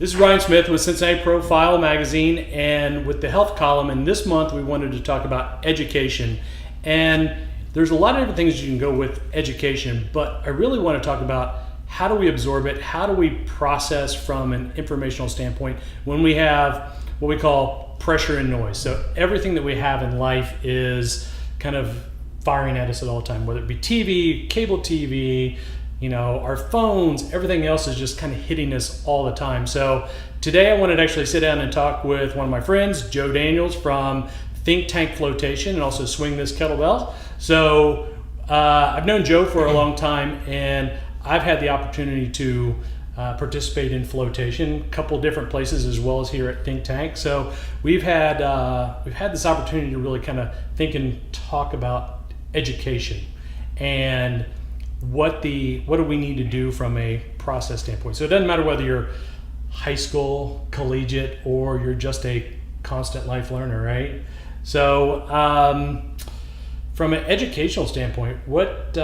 This is Ryan Smith with Cincinnati Profile Magazine, and with the health column. And this month we wanted to talk about education. And there's a lot of different things you can go with education, but I really want to talk about how do we absorb it, how do we process from an informational standpoint when we have what we call pressure and noise. So everything that we have in life is kind of firing at us at all the time, whether it be TV, cable TV, our phones, everything else is just kind of hitting us all the time. So today I wanted to actually sit down and talk with one of my friends, Joe Daniels from Think Tank Flotation, and also Swing This Kettlebell. So I've known Joe for a long time, and I've had the opportunity to participate in flotation a couple different places as well as here at Think Tank. So we've had this opportunity to really kind of think and talk about education and what do we need to do from a process standpoint. So it doesn't matter whether you're high school, collegiate, or you're just a constant life learner, right? So from an educational standpoint, what do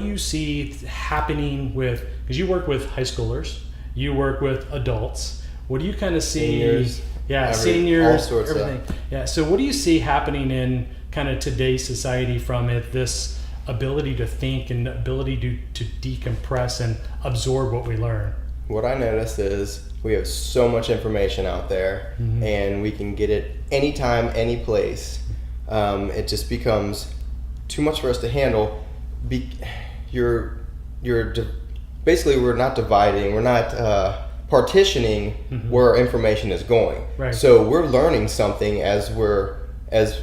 you see happening with, because you work with high schoolers, you work with adults, what do you kind of see? Seniors. Seniors, all sorts everything. of. Yeah, so what do you see happening in kind of today's society from this ability to think and ability to decompress and absorb what we learn? What I notice is we have so much information out there, and we can get it anytime, any place. It just becomes too much for us to handle. Basically, we're not dividing, we're not partitioning where information is going. Right. So we're learning something as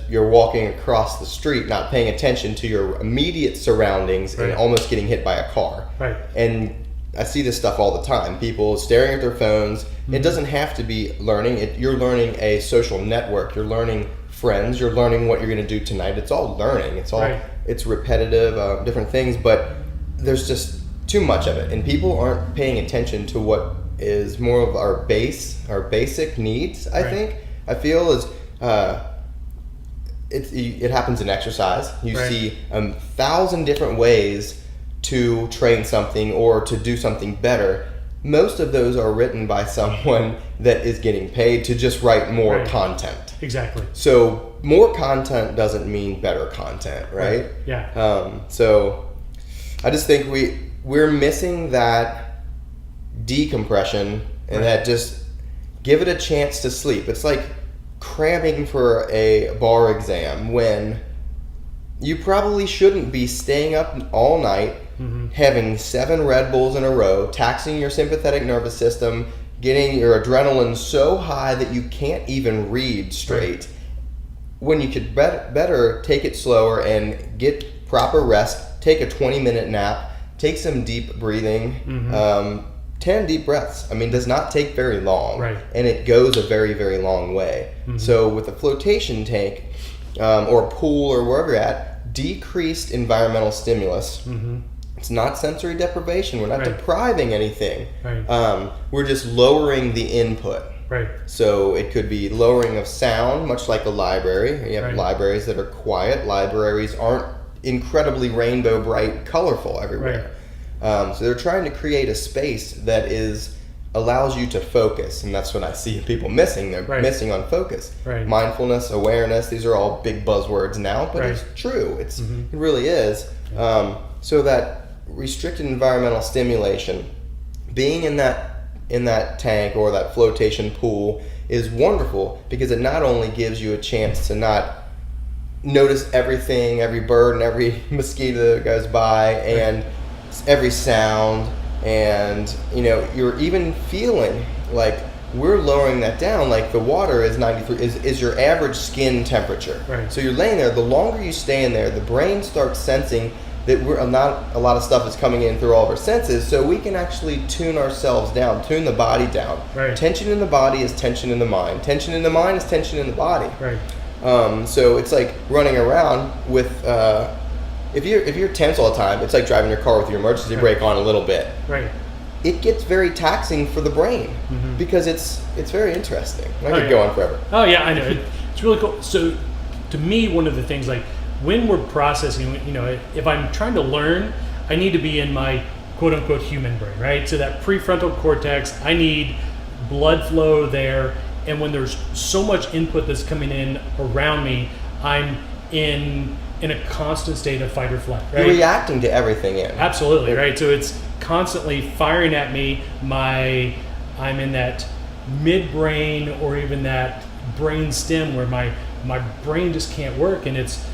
you're walking across the street, not paying attention to your immediate surroundings, right, and almost getting hit by a car. Right. And I see this stuff all the time. People staring at their phones. It doesn't have to be learning. You're learning a social network. You're learning friends. You're learning what you're going to do tonight. It's all learning. It's all right. It's repetitive, different things, but there's just too much of it, and people aren't paying attention to what is more of our basic needs. I feel is. It happens in exercise. You right. see 1,000 different ways to train something or to do something better. Most of those are written by someone that is getting paid to just write more right. content. Exactly. So more content doesn't mean better content, right? Yeah. So I just think we're missing that decompression and that just give it a chance to sleep. It's like cramming for a bar exam when you probably shouldn't be staying up all night, having 7 Red Bulls in a row, taxing your sympathetic nervous system, getting your adrenaline so high that you can't even read straight, right, when you could better take it slower and get proper rest, take a 20-minute nap, take some deep breathing, 10 deep breaths. Does not take very long, right, and it goes a very, very long way. So with a flotation tank or pool or wherever you're at, decreased environmental stimulus. It's not sensory deprivation. We're not right. depriving anything. Right. We're just lowering the input. Right. So it could be lowering of sound, much like a library. You have right. libraries that are quiet. Libraries aren't incredibly rainbow bright, colorful everywhere. Right. So they're trying to create a space that allows you to focus, and that's what I see people missing. They're right. missing on focus. Right. Mindfulness, awareness, these are all big buzzwords now, but right. it's true. It really is. So that restricted environmental stimulation, being in that tank or that flotation pool is wonderful, because it not only gives you a chance to not notice everything, every bird and every mosquito that goes by, and every sound, and you're even feeling like we're lowering that down. Like the water is 93 is your average skin temperature. Right. So you're laying there. The longer you stay in there, the brain starts sensing that not a lot of stuff is coming in through all of our senses, so we can actually tune ourselves down, tune the body down. Right. Tension in the body is tension in the mind. Tension in the mind is tension in the body. Right. So it's like running around with if you're tense all the time, it's like driving your car with your emergency right. brake on a little bit. Right. It gets very taxing for the brain, because it's very interesting. I could go on forever. Oh yeah, I know. It's really cool. So to me, one of the things, like when we're processing, if I'm trying to learn, I need to be in my quote unquote human brain, right? So that prefrontal cortex, I need blood flow there. And when there's so much input that's coming in around me, I'm in a constant state of fight or flight, right? You're reacting to everything in. Absolutely, right? So it's constantly firing at me. I'm in that midbrain or even that brain stem where my brain just can't work, and it's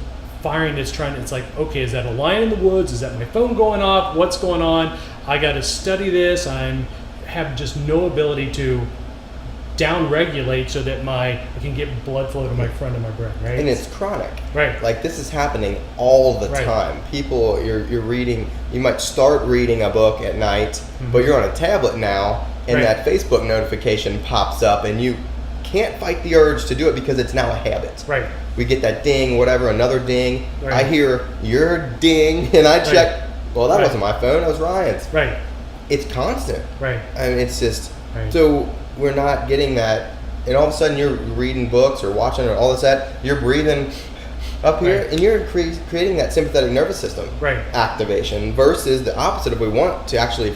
firing. It's like, okay, is that a lion in the woods? Is that my phone going off? What's going on? I got to study this. Have just no ability to down regulate so that I can get blood flow to my front of my brain, right? And it's chronic. Right. Like this is happening all the Right. time. People, you're reading, you might start reading a book at night, but you're on a tablet now, and Right. that Facebook notification pops up, and you can't fight the urge to do it because it's now a habit. Right. We get that ding, whatever, another ding. Right. I hear your ding, and I check, well, that Right. wasn't my phone, that was Ryan's. Right. It's constant. Right. I mean, it's just, Right. so we're not getting that, and all of a sudden you're reading books or watching or all this that, you're breathing up here, Right. and you're creating that sympathetic nervous system Right. activation versus the opposite of we want to actually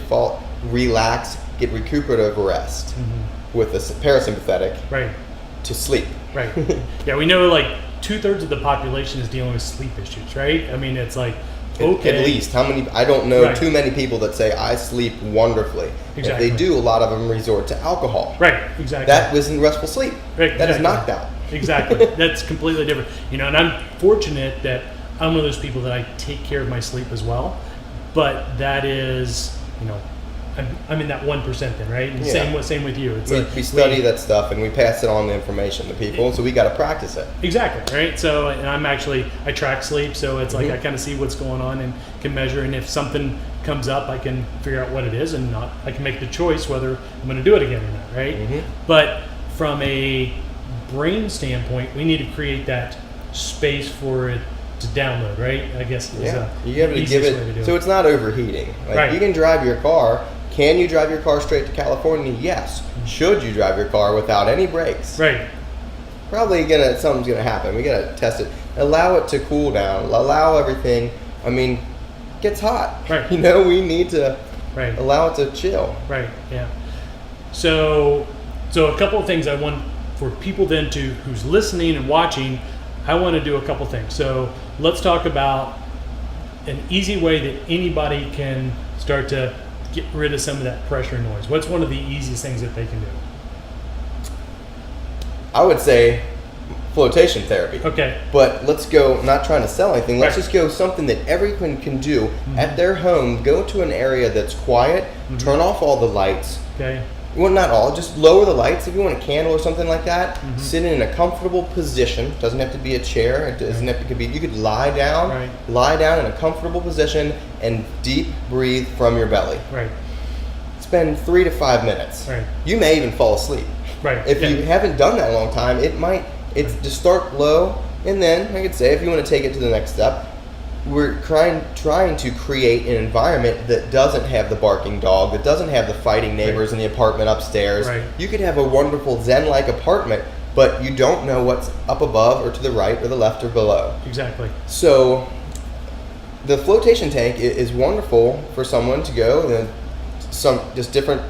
relax, get recuperative rest with the parasympathetic Right. to sleep. Right. Yeah, we know like 2/3 of the population is dealing with sleep issues, right? I mean, it's like, okay. At least, how many? I don't know Right. too many people that say I sleep wonderfully. Exactly. If they do, a lot of them resort to alcohol. Right, exactly. That wasn't restful sleep. Right, That is exactly. knocked out. Exactly. That's completely different. And I'm fortunate that I'm one of those people that I take care of my sleep as well. But that is, I'm in that 1% then, right? And Yeah. same with you. It's We study that stuff and we pass it on the information to people, so we got to practice it. Exactly, right? So, and I track sleep, so it's like I kind of see what's going on and can measure, and if something comes up, I can figure out what it is, and I can make the choice whether I'm going to do it again or not, right? But from a brain standpoint, we need to create that space for it to download, right? I guess is You have to give it so it's not overheating. Like Right. you can drive your car. Can you drive your car straight to California? Yes. Should you drive your car without any brakes? right, Probably something's gonna happen. We gotta test it. Allow it to cool down. Allow everything. I mean, it gets hot. Right. We need to right. allow it to chill. Right. Yeah. So a couple of things I want for people then who's listening and watching. I want to do a couple things. So let's talk about an easy way that anybody can start to get rid of some of that pressure and noise. What's one of the easiest things that they can do? I would say flotation therapy. Okay. But let's go, not trying to sell anything, let's Right. just go something that everyone can do at their home. Go to an area that's quiet, turn off all the lights. Okay. Well, not all, just lower the lights. If you want a candle or something like that, sit in a comfortable position. Doesn't have to be a chair. It doesn't have to be, you could lie down, Right. lie down in a comfortable position and deep breathe from your belly. Right. Spend 3 to 5 minutes. Right. You may even fall asleep. Right. If Yeah. you haven't done that in a long time, it's just start low, and then I could say if you want to take it to the next step, we're trying to create an environment that doesn't have the barking dog, that doesn't have the fighting neighbors in the apartment upstairs. Right. You could have a wonderful Zen-like apartment, but you don't know what's up above or to the right or the left or below. Exactly. So the flotation tank is wonderful for someone to go, and then some just different.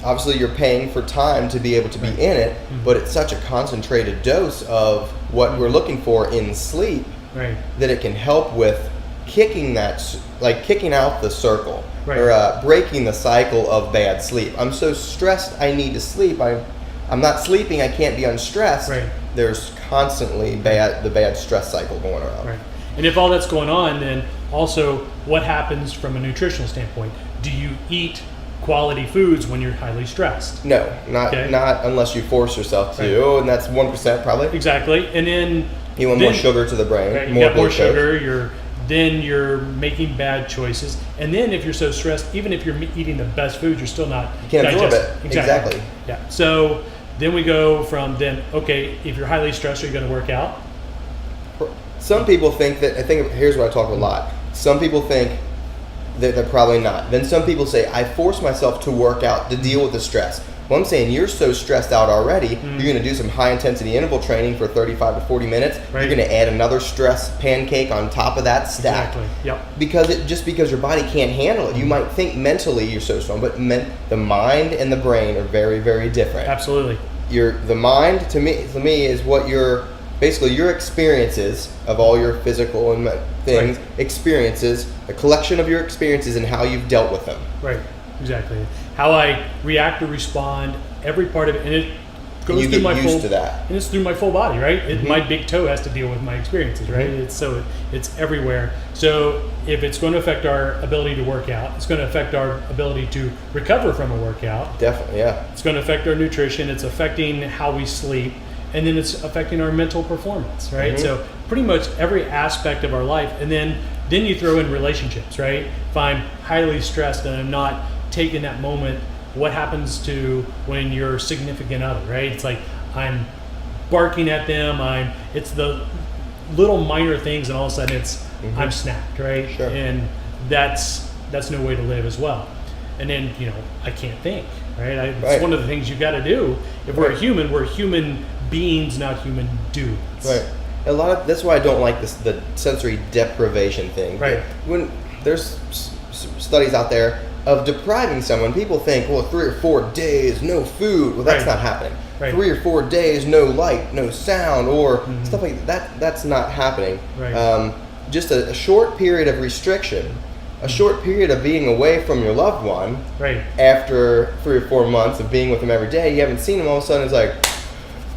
Obviously, you're paying for time to be able to be in it, but it's such a concentrated dose of what we're looking for in sleep Right. that it can help with kicking out the circle, Right. or breaking the cycle of bad sleep. I'm so stressed, I need to sleep. I'm not sleeping, I can't be unstressed. Right. There's constantly the bad stress cycle going around. Right. And if all that's going on, then also what happens from a nutritional standpoint? Do you eat quality foods when you're highly stressed? No, not Okay. not unless you force yourself to, Right. and that's 1% probably. Exactly. And then You want more sugar to the brain, right, you more got more glucose. sugar. You're making bad choices. And then if you're so stressed, even if you're eating the best food, you're still not. You can't absorb it. Exactly. Exactly. Yeah. So then we go from okay, if you're highly stressed, are you going to work out? Some people think that, here's what I talk a lot. Some people think that they're probably not. Then some people say, I force myself to work out to deal with the stress. Well, I'm saying you're so stressed out already, you're going to do some high intensity interval training for 35 to 40 minutes. Right. You're going to add another stress pancake on top of that stack. Exactly. Yep. Because your body can't handle it. You might think mentally you're so strong, but the mind and the brain are very, very different. Absolutely. The mind to me is what your experiences of all your physical and things, experiences, a collection of your experiences and how you've dealt with them. Right. Exactly. How I react or respond, every part of it, and it goes you through get my used full, to that. and it's through my full body, right? My big toe has to deal with my experiences, right? It's everywhere. So if it's going to affect our ability to work out, it's going to affect our ability to recover from a workout. Definitely, yeah. It's going to affect our nutrition. It's affecting how we sleep, and then it's affecting our mental performance, right? So pretty much every aspect of our life, and then you throw in relationships, right? If I'm highly stressed and I'm not taking that moment, what happens to when your significant other, right? It's like I'm barking at them. It's the little minor things, and all of a sudden it's I'm snapped, right? Sure. And that's no way to live as well. And then I can't think, right? It's one of the things you got to do. If we're we're human beings, not human dudes. Right. That's why I don't like the sensory deprivation thing. Right. When there's studies out there of depriving someone, people think, well, 3 or 4 days, no food. Well, that's not happening. Right. 3 or 4 days, no light, no sound, or stuff like that. That's not happening. Right. Just a short period of restriction, a short period of being away from your loved one. Right. After 3 or 4 months of being with them every day, you haven't seen them. All of a sudden, it's like,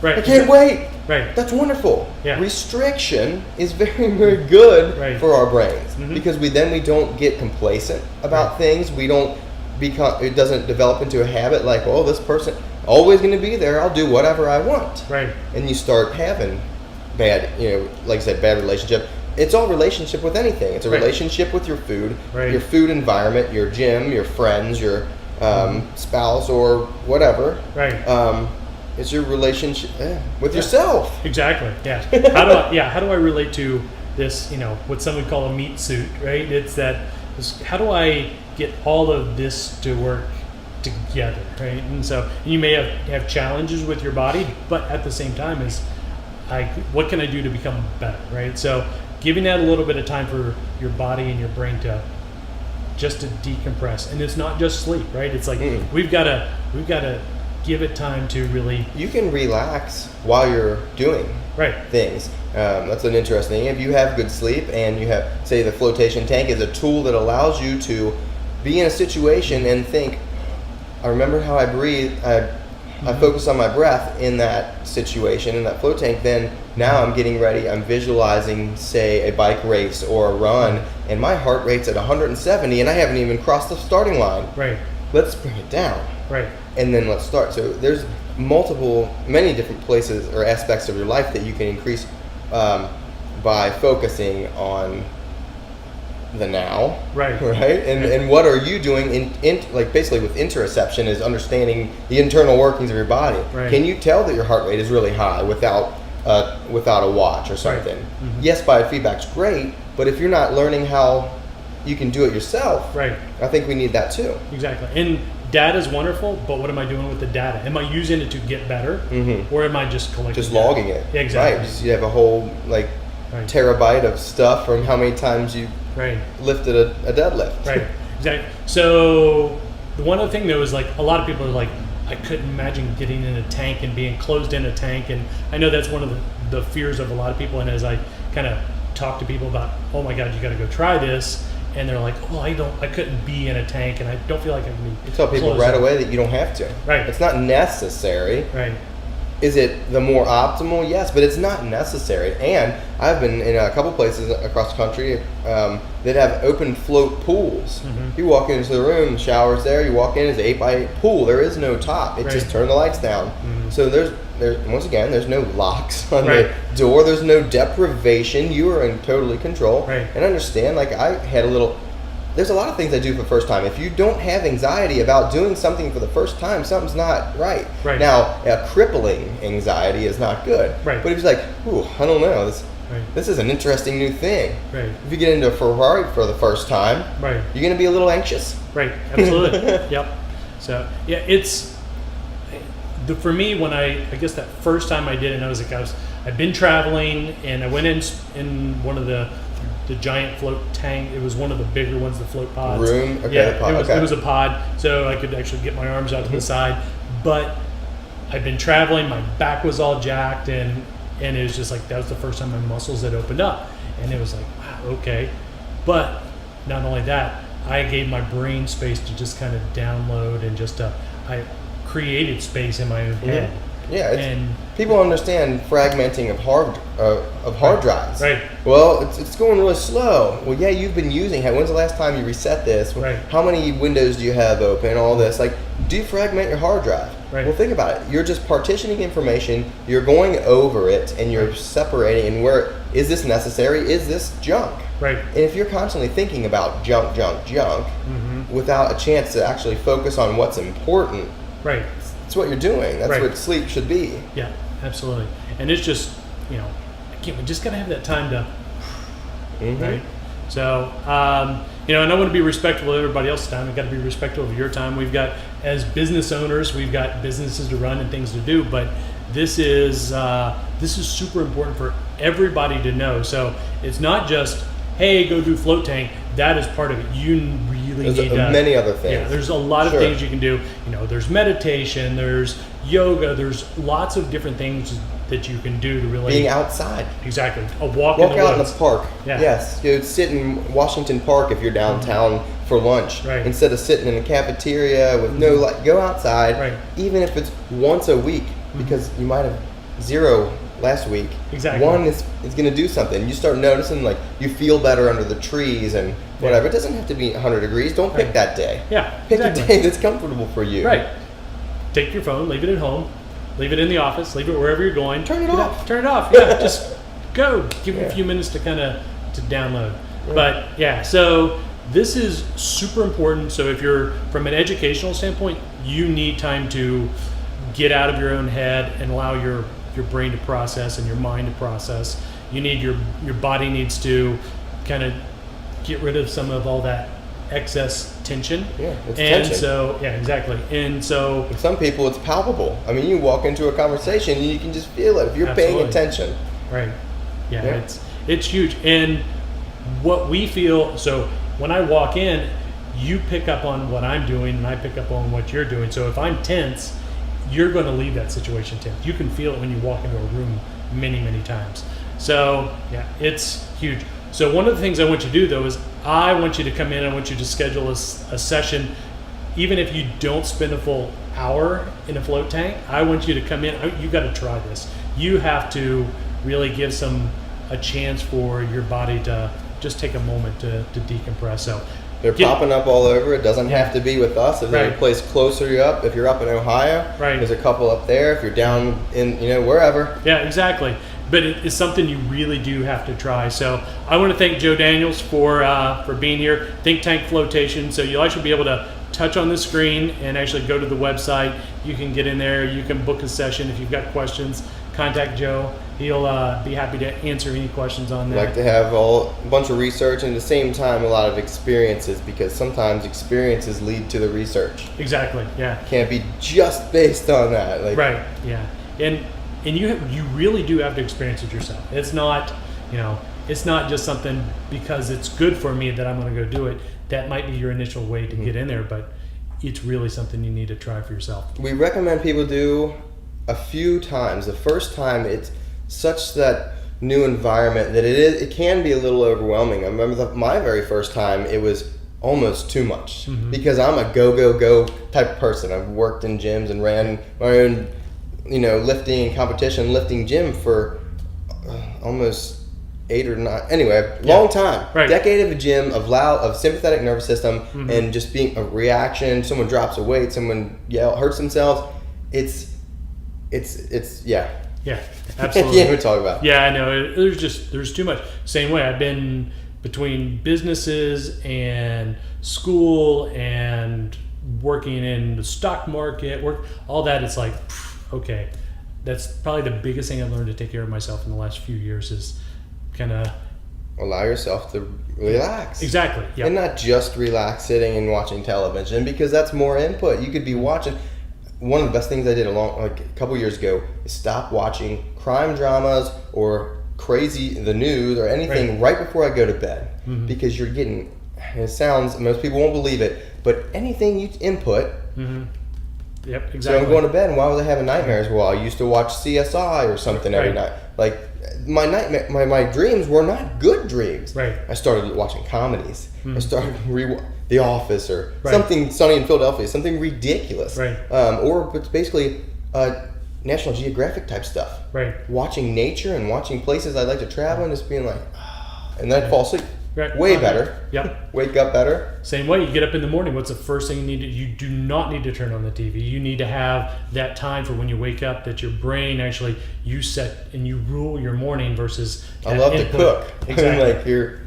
right. I can't wait. Right. That's wonderful. Yeah. Restriction is very, very good for our brains because we don't get complacent about things. We don't become. It doesn't develop into a habit like, oh, this person always going to be there. I'll do whatever I want. Right. And you start having bad, like I said, bad relationship. It's all relationship with anything. It's a relationship with your food, your food environment, your gym, your friends, your spouse, or whatever. Right. It's your relationship with yourself. Exactly. Yeah. How do I relate to this? What some would call a meat suit, right? It's that. How do I get all of this to work together, right? And so you may have challenges with your body, but at the same time, what can I do to become better, right? So giving that a little bit of time for your body and your brain to decompress, and it's not just sleep, right? It's like we've got to give it time to really. You can relax while you're doing things. That's an interesting thing. If you have good sleep and you have, say, the flotation tank is a tool that allows you to be in a situation and think, I remember how I breathe. I focus on my breath in that situation, in that float tank. Then now I'm getting ready. I'm visualizing, say, a bike race or a run, and my heart rate's at 170, and I haven't even crossed the starting line. Right. Let's bring it down. Right. And then let's start. So there's many different places or aspects of your life that you can increase by focusing on the now. Right. Right. And what are you doing like basically with interoception is understanding the internal workings of your body. Right. Can you tell that your heart rate is really high without a watch or something? Right. Yes, biofeedback's great, but if you're not learning how you can do it yourself, I think we need that too. Exactly. And data is wonderful, but what am I doing with the data? Am I using it to get better, or am I just collecting? Just logging it. Yeah, exactly. Right. You have a whole terabyte of stuff from how many times you lifted a deadlift. Right. Exactly. So the one other thing though is like a lot of people are like, I couldn't imagine getting in a tank and being closed in a tank, and I know that's one of the fears of a lot of people. And as I kind of talk to people about, oh my God, you got to go try this. And they're like, oh, I couldn't be in a tank, and I don't feel like I can be. You tell people right away that you don't have to. Right. It's not necessary. Right. Is it the more optimal? Yes, but it's not necessary. And I've been in a couple places across the country that have open float pools. You walk into the room, the shower's there. You walk in, it's an 8x8 pool. There is no top. It's just turn the lights down. So there's once again, there's no locks on the door. There's no deprivation. You are in totally control. And understand, like I had there's a lot of things I do for the first time. If you don't have anxiety about doing something for the first time, something's not right. Now, crippling anxiety is not good. But if you're like, ooh, I don't know, this is an interesting new thing. If you get into a Ferrari for the first time, you're going to be a little anxious. Absolutely. Yep. So, yeah, for me, when I guess that first time I did it, I'd been traveling, and I went in one of the giant float tank. It was one of the bigger ones, the float pods. Room? Okay, yeah, the pod, it was a pod, so I could actually get my arms out to the side. But I'd been traveling, my back was all jacked, and it was just like, that was the first time my muscles had opened up. And it was like, wow, okay. But not only that, I gave my brain space to just kind of download, and I created space in my own head. Yeah, and people understand fragmenting of hard drives. Right. Well, it's going really slow. Well, yeah, you've been using it. When's the last time you reset this? Right. How many windows do you have open? All this. Like, defragment your hard drive. Right. Well, think about it. You're just partitioning information. You're going over it, and you're separating. And where is this necessary? Is this junk? Right. And if you're constantly thinking about junk, without a chance to actually focus on what's important, right. that's what you're doing. That's what sleep should be. Yeah, absolutely. And it's just, we just got to have that time to, right? So, and I want to be respectful of everybody else's time. We've got to be respectful of your time. We've got, as business owners, we've got businesses to run and things to do, but this is super important for everybody to know. So it's not just, hey, go do float tank. That is part of it. You really need many other things. Yeah, there's a lot of things you can do. There's meditation, there's yoga, there's lots of different things that you can do to really being outside. Exactly. A walk out woods. in the park. Yeah. Yes. You sit in Washington Park if you're downtown for lunch. Right. Instead of sitting in a cafeteria with no light, go outside. Right. Even if it's once a week, because you might have 0 last week. Exactly. One is going to do something. You start noticing, like, you feel better under the trees and whatever. It doesn't have to be 100 degrees. Don't pick that day. Yeah. Pick a day that's comfortable for you. Right. Take your phone, leave it at home, leave it in the office, leave it wherever you're going. Turn it off. Turn it off. Yeah. Just go. Give it a few minutes to to download. Yeah. But yeah, so this is super important. So if you're from an educational standpoint, you need time to get out of your own head and allow your brain to process and your mind to process. You need your body needs to kind of get rid of some of all that excess tension. Yeah, it's tension. And so, yeah, exactly. And so, with some people, it's palpable. I mean, you walk into a conversation and you can just feel it if you're paying attention. Right. Yeah, it's huge. And what we feel, so when I walk in, you pick up on what I'm doing and I pick up on what you're doing. So if I'm tense, you're going to leave that situation tense. You can feel it when you walk into a room many, many times. So, yeah, it's huge. So one of the things I want you to do, though, is I want you to come in, I want you to schedule a session. Even if you don't spend a full hour in a float tank, I want you to come in. You got to try this. You have to really give a chance for your body to just take a moment to decompress. So they're popping up all over. It doesn't have to be with us. If there's a place closer you up, if you're up in Ohio, there's a couple up there. If you're down in, wherever. Yeah, exactly. But it's something you really do have to try. So I want to thank Joe Daniels for being here. Think Tank Flotation. So you'll actually be able to touch on the screen and actually go to the website. You can get in there. You can book a session. If you've got questions, contact Joe. He'll be happy to answer any questions on that. Like to have a bunch of research and at the same time a lot of experiences, because sometimes experiences lead to the research. Exactly. Yeah. Can't be just based on that. Right. Yeah. And you really do have to experience it yourself. It's not, it's not just something because it's good for me that I'm going to go do it. That might be your initial way to get in there, but it's really something you need to try for yourself. We recommend people do a few times. The first time, it's such that new environment that it can be a little overwhelming. I remember my very first time, it was almost too much because I'm a go type of person. I've worked in gyms and ran my own lifting gym for almost 8 or 9. Anyway, long time. Right. Decade of a gym of sympathetic nervous system and just being a reaction. Someone drops a weight, someone hurts themselves. It's yeah. Yeah, absolutely. I can't even talk about it. Yeah, I know. There's too much. Same way. I've been between businesses and school and working in the stock market, all that. It's like, okay, that's probably the biggest thing I've learned to take care of myself in the last few years is kind of allow yourself to relax. Exactly. Yeah. And not just relax sitting and watching television, because that's more input. You could be watching. one of the best things I did a couple years ago is stop watching crime dramas or the news or anything right before I go to bed, because you're getting, it sounds, most people won't believe it, but anything you input. Yep, exactly. So I'm going to bed, and why was I having nightmares? Well, I used to watch CSI or something every night. Like, my dreams were not good dreams. Right. I started watching comedies. I started The Office or something Sunny in Philadelphia, something ridiculous. Right. Or it's basically National Geographic type stuff. Right. Watching nature and watching places I'd like to travel and just being like, and then I'd fall asleep. Right. Way better. Yep. Wake up better. Same way. You get up in the morning. What's the first thing you need to? You do not need to turn on the TV. You need to have that time for when you wake up, that your brain actually, you set and you rule your morning versus. I love to cook. Exactly.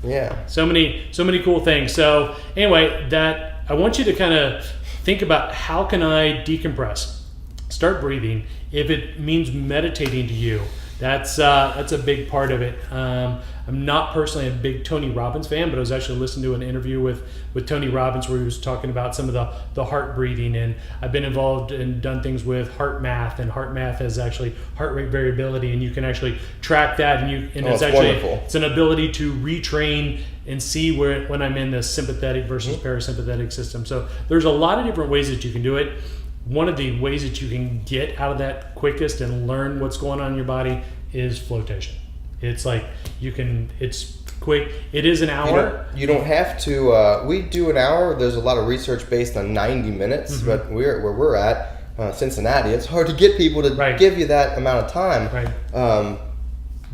Yeah. So many cool things. So anyway, that I want you to kind of think about, how can I decompress? Start breathing. If it means meditating to you, that's a big part of it. I'm not personally a big Tony Robbins fan, but I was actually listening to an interview with Tony Robbins where he was talking about some of the heart breathing, and I've been involved and done things with heart math, and heart math is actually heart rate variability, and you can actually track that, and it's actually wonderful. It's an ability to retrain and see when I'm in the sympathetic versus parasympathetic system. So there's a lot of different ways that you can do it. One of the ways that you can get out of that quickest and learn what's going on in your body is flotation. It's like it's quick. It is an hour. You don't have to, we do an hour. There's a lot of research based on 90 minutes, but where we're at, Cincinnati, it's hard to get people to give you that amount of time. Right.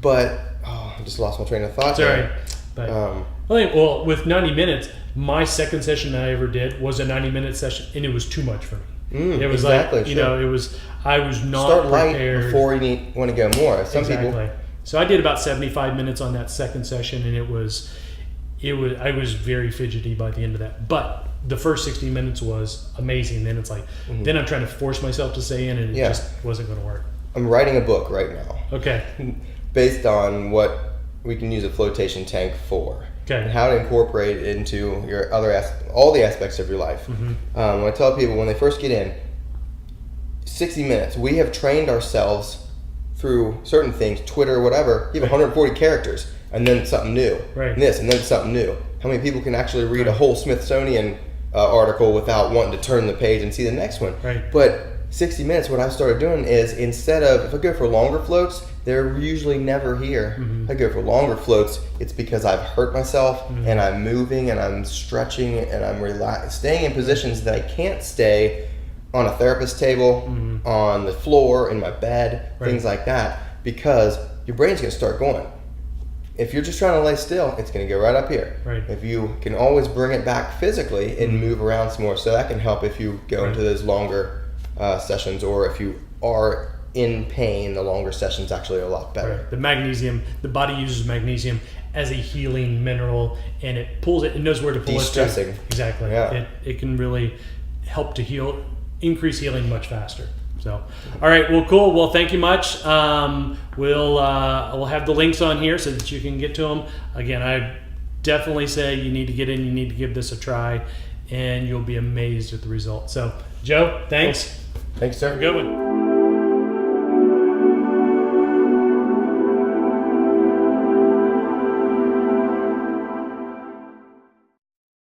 But, I just lost my train of thought. Sorry. But, with 90 minutes, my second session that I ever did was a 90-minute session, and it was too much for me. It was exactly, like, I was not Start prepared. light before you want to go more. Some people. So I did about 75 minutes on that second session, and I was very fidgety by the end of that. But the first 60 minutes was amazing. Then it's like, then I'm trying to force myself to stay in, and it just wasn't going to work. I'm writing a book right now. Okay. Based on what we can use a flotation tank for. Okay. And how to incorporate it into your all the aspects of your life. When I tell people when they first get in, 60 minutes, we have trained ourselves through certain things, Twitter, whatever. You have 140 characters, and then something new. Right. And this, and then something new. How many people can actually read a whole Smithsonian article without wanting to turn the page and see the next one? Right. But 60 minutes, what I started doing is, instead of, if I go for longer floats, they're usually never here. If I go for longer floats, it's because I've hurt myself, and I'm moving, and I'm stretching, and I'm staying in positions that I can't stay on a therapist table, on the floor, in my bed, things like that, because your brain's going to start going. If you're just trying to lay still, it's going to go right up here. Right. If you can always bring it back physically and move around some more, so that can help if you go into those longer sessions, or if you are in pain, the longer sessions actually are a lot better. Right. The magnesium, the body uses magnesium as a healing mineral, and it pulls it, it knows where to pull De-stressing. it to. Exactly. Yeah. It can really help to increase healing much faster. So, all right, well, cool. Well, thank you much. We'll have the links on here so that you can get to them. Again, I definitely say you need to get in, you need to give this a try, and you'll be amazed at the results. So, Joe, thanks. Thanks, sir. Have a good one.